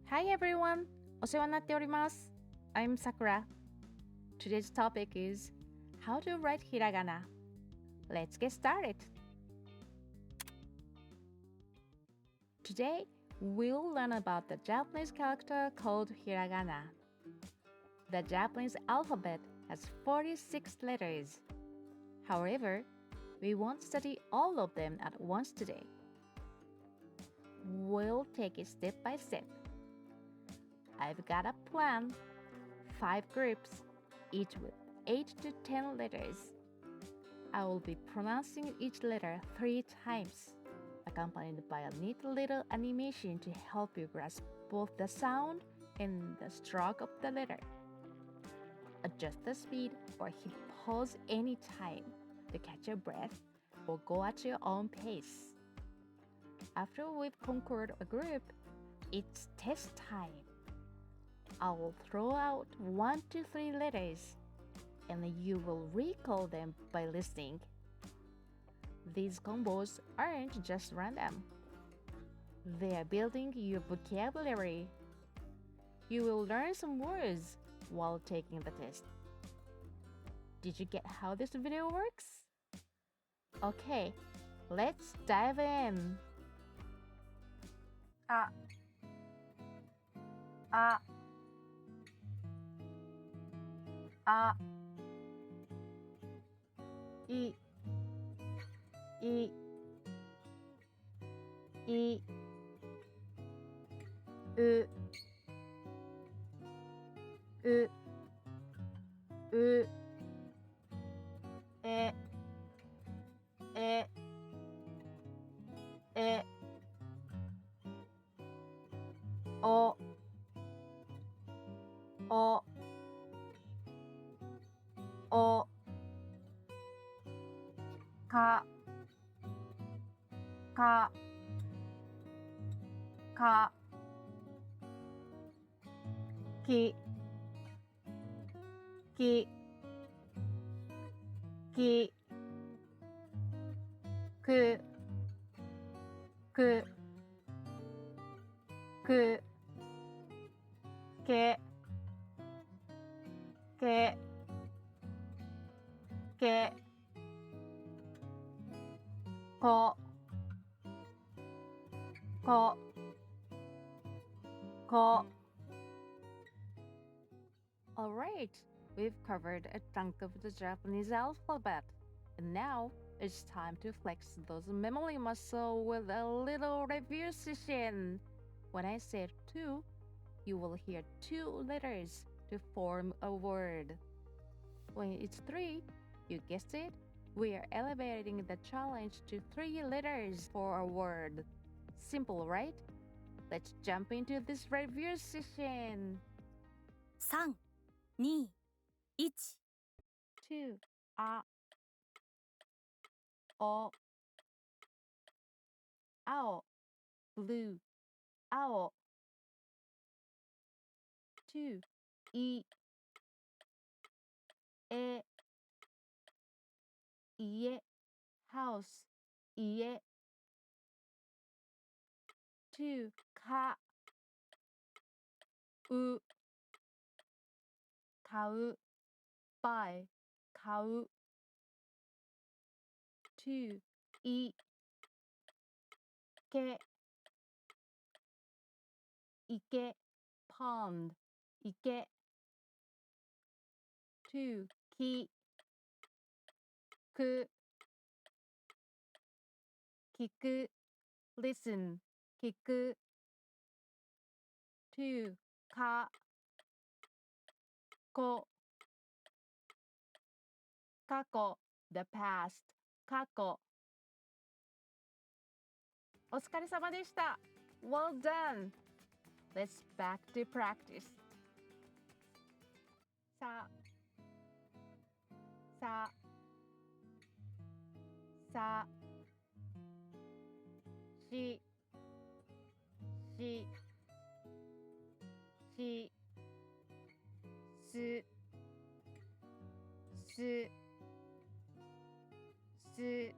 Hi everyone! お世話になっております。I'm Sakura. Today's topic is how to write hiragana. Let's get started. Today, we'll learn about the Japanese character called hiragana. The Japanese alphabet has 46 letters. However, we won't study all of them at once today. We'll take it step by step. I've got a plan. 5 groups, each with 8 to 10 letters. I will be pronouncing each letter 3 times, accompanied by a neat little animation to help you grasp both the sound and the stroke of the letter. Adjust the speed or hit pause anytime to catch your breath or go at your own pace. After we've conquered a group, it's test time. I will throw out 1 to 3 letters, and you will recall them by listening. These combos aren't just random. They are building your vocabulary. You will learn some words while taking the test. Did you get how this video works? Okay, let's dive in. あ、あ、あ、い、い、い、う、う、う、え、え、え、お、お、お、か、か、か、き、き、き、く、く、く、け、け、け、こ、こ、こ。Alright, we've covered a chunk of the Japanese alphabet. And now it's time to flex those memory muscles with a little review session. When I say 2, you will hear 2 letters to form a word. When it's 3, you guessed it, we are elevating the challenge to 3 letters for a word. Simple, right? Let's jump into this review session. 3、2、1、 2. A. O. Ao. Blue. Ao. 2. E. E. Ie. House. Ie. 2. Ka. U. 買う buy 買う 2. いけ池 pond 池 2. きく聞く listen 聞く 2. かこ過去 the past 過去お疲れ様でした Well done! Let's back to practice. さささしししすすす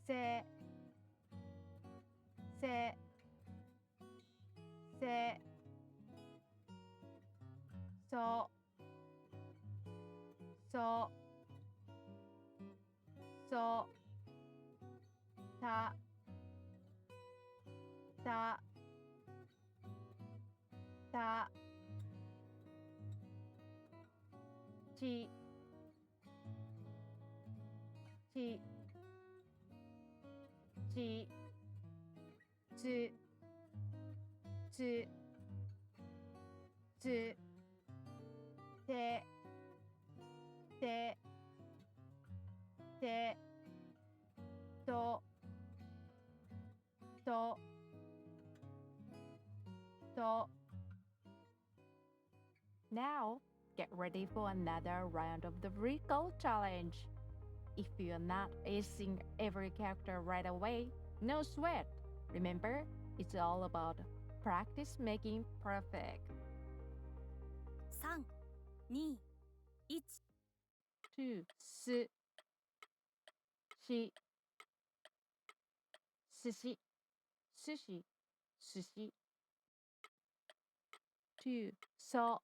せせせそそそたたたちちちつつつてててととと Now, get ready for another round of the recall challenge. If you're not acing every character right away, no sweat. Remember, it's all about practice making perfect. 3、2、1。 2. す、し、寿司、寿司、寿司。2. そ、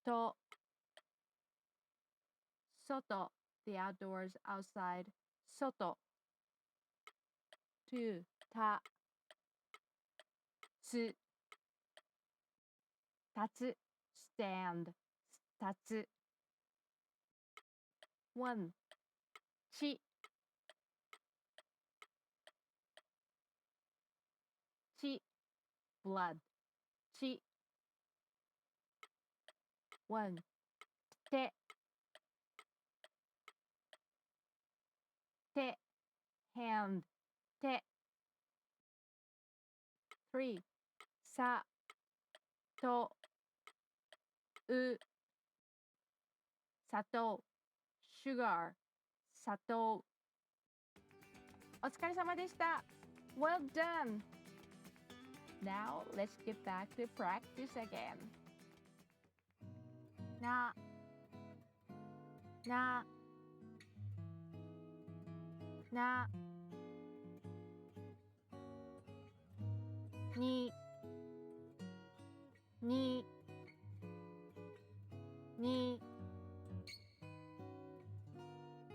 と、外、the outdoors outside, 外。2. た、つ、立つ、stand, 立つ。1. ち、ち、blood, ち。1. 手、手、hand, 手。3. さ、と、う、砂糖、sugar、砂糖。お疲れ様でした。Well done! Now, let's get back to practice again. なななににに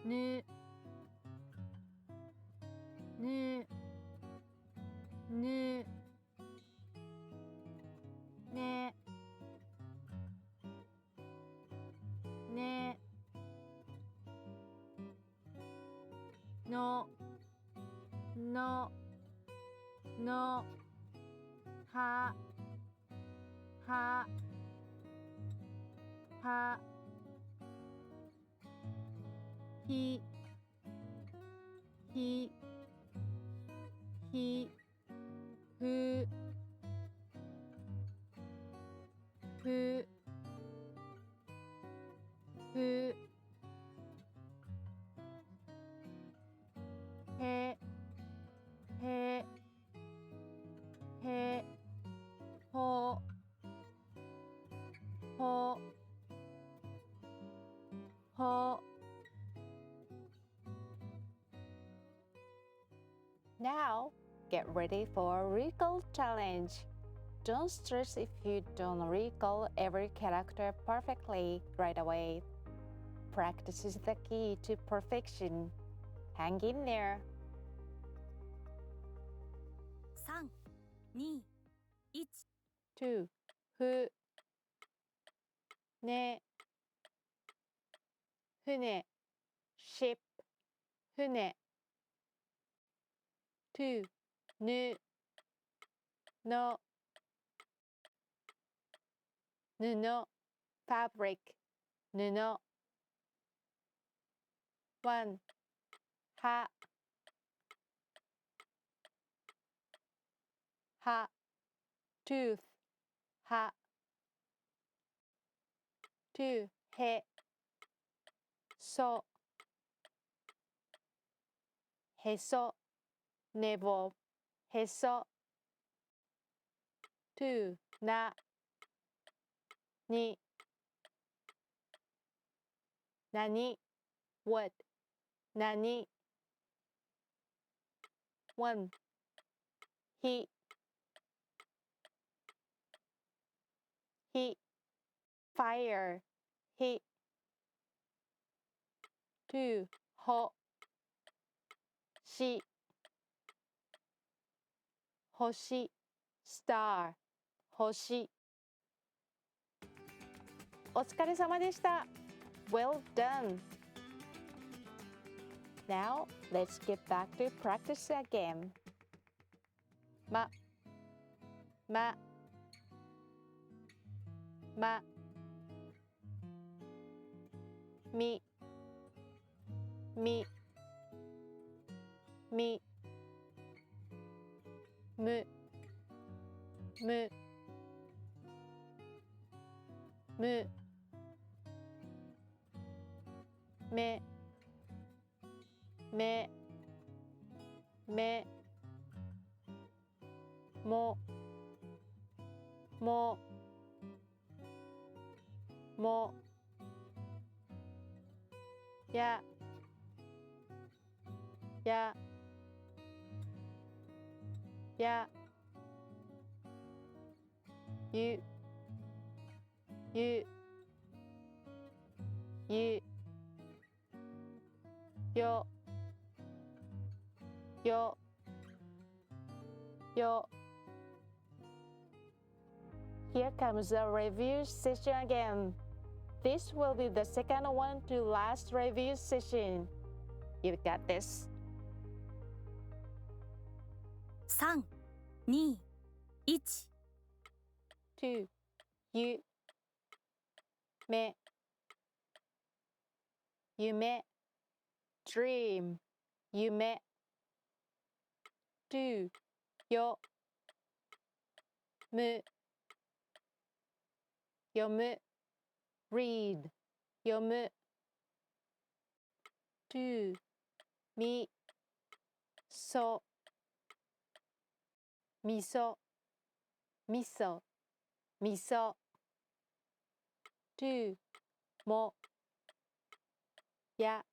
ぬぬぬねねのののはははひひひふふふへへへほほほ。 Now, get ready for a recall challenge. Don't stress if you don't recall every character perfectly right away. Practice is the key to perfection. Hang in there. 3、2、1。 2. ふ、ね、船、ship、船。2. ぬ、の、布、fabric、布。1. は、は、tooth、は。2. へ、そ、へそ、navel、へそ。2. な、に、なに、wood、なに。1. ひ、ひ fire ひ 2 ほし星 star 星お疲れ様でした Well done Now let's get back to practice again まみむめも やゆよ Here comes the review session again. This will be the second one to last review session. You got this. 3、2、1。 2. ゆめ 夢 dream 夢 do よむ読む read 読む do みそみそみそみそ do もや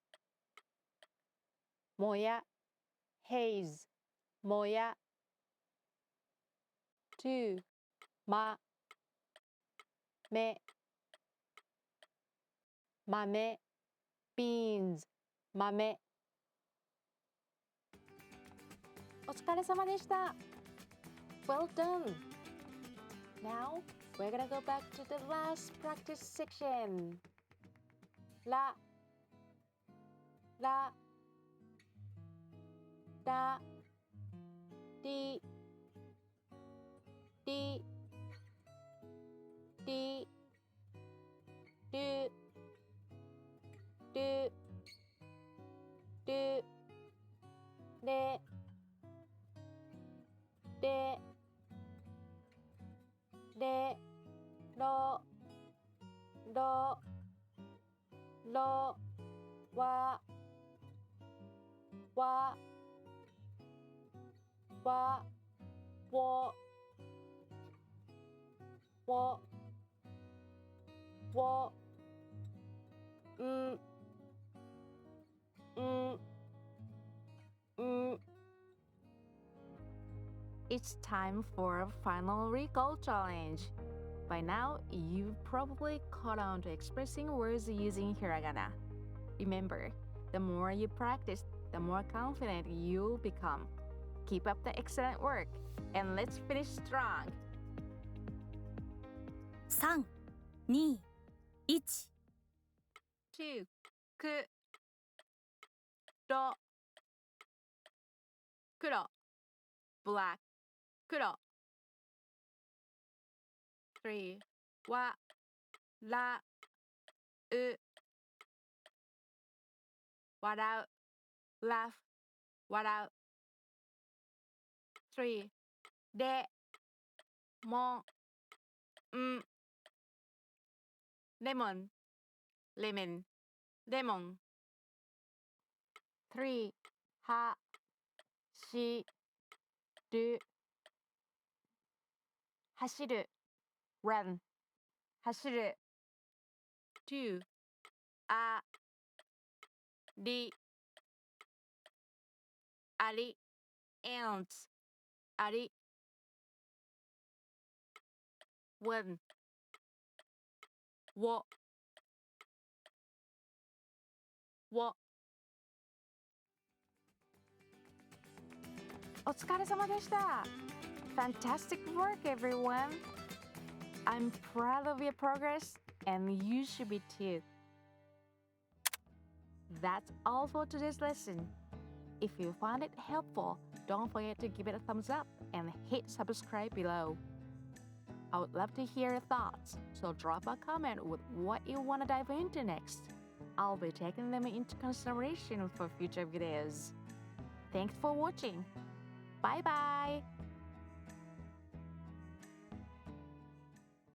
もや haze もや do まめ豆 beans 豆お疲れ様でした Well done Now we're gonna go back to the last practice section らららりりりるるるれれれろろろわわわwo wo wo mm mm mm It's time for a final recall challenge. By now, you've probably caught on to expressing words using hiragana. Remember, the more you practice, the more confident you'll become. Keep up the excellent work, and let's finish strong. 3、2、1。 2. くろ黒 black 黒 3. わらう笑う laugh 笑う 3. レモンレモン lemon レモン 3. はしる走る run 走る 2. ありあり ants あり 1. 我我お疲れ様でした。Fantastic work, everyone. I'm proud of your progress, and you should be too. That's all for today's lesson. If you found it helpful, don't forget to give it a thumbs up and hit subscribe below. I would love to hear your thoughts, so drop a comment with what you want to dive into next. I'll be taking them into consideration for future videos. Thanks for watching. Bye bye!